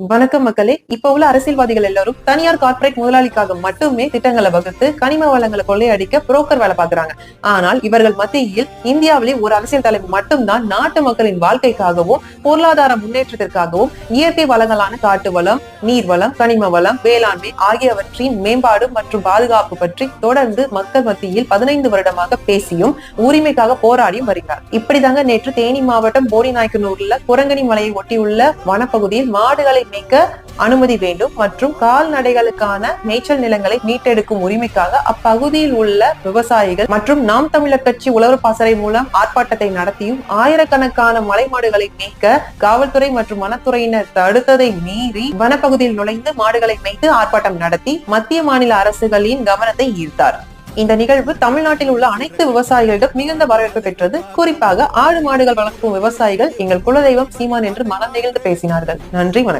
வணக்கம் மக்களே. இப்ப உள்ள அரசியல்வாதிகள் எல்லாரும் தனியார் கார்ப்பரேட் முதலாளிக்காக மட்டுமே திட்டங்களை வகுத்து கனிம வளங்களை கொள்ளையடிக்க புரோக்கர் வேலை பாக்குறாங்க. ஆனால் இவர்கள் மத்தியில் இந்தியாவிலே ஒரு அரசியல் தலைவர் மட்டும்தான் நாட்டு மக்களின் வாழ்க்கைக்காகவும் பொருளாதார முன்னேற்றத்திற்காகவும் இயற்கை வளங்களான காட்டு வளம், நீர் வளம், கனிம வளம், வேளாண்மை ஆகியவற்றின் மேம்பாடு மற்றும் பாதுகாப்பு பற்றி தொடர்ந்து மக்கள் மத்தியில் 15 வருடமாக பேசியும் உரிமைக்காக போராடியும் வருகிறார். இப்படிதாங்க நேற்று தேனி மாவட்டம் போடிநாயக்கனூர்ல குரங்கணி மலையை ஒட்டியுள்ள வனப்பகுதியில் மாடுகளை மேய்க்க அனுமதி வேண்டும் மற்றும் கால்நடைகளுக்கான மேய்ச்சல் நிலங்களை மீட்டெடுக்கும் உரிமைக்காக அப்பகுதியில் உள்ள விவசாயிகள் மற்றும் நாம் தமிழர் கட்சி உழவர் பாசறை மூலம் ஆர்ப்பாட்டத்தை நடத்தியும் ஆயிரக்கணக்கான மலை மாடுகளை மேய்க்க காவல்துறை மற்றும் வனத்துறையினர் தடுத்ததை மீறி வனப்பகுதியில் நுழைந்து மாடுகளை மேய்த்து ஆர்ப்பாட்டம் நடத்தி மத்திய மாநில அரசுகளின் கவனத்தை ஈர்த்தார். இந்த நிகழ்வு தமிழ்நாட்டில் உள்ள அனைத்து விவசாயிகளிடம் மிகுந்த வரவேற்பு பெற்றது. குறிப்பாக ஆடு மாடுகள் வளர்க்கும் விவசாயிகள் எங்கள் குலதெய்வம் சீமான் என்று மனம் நெகிழ்ந்து பேசினார்கள். நன்றி, வணக்கம்.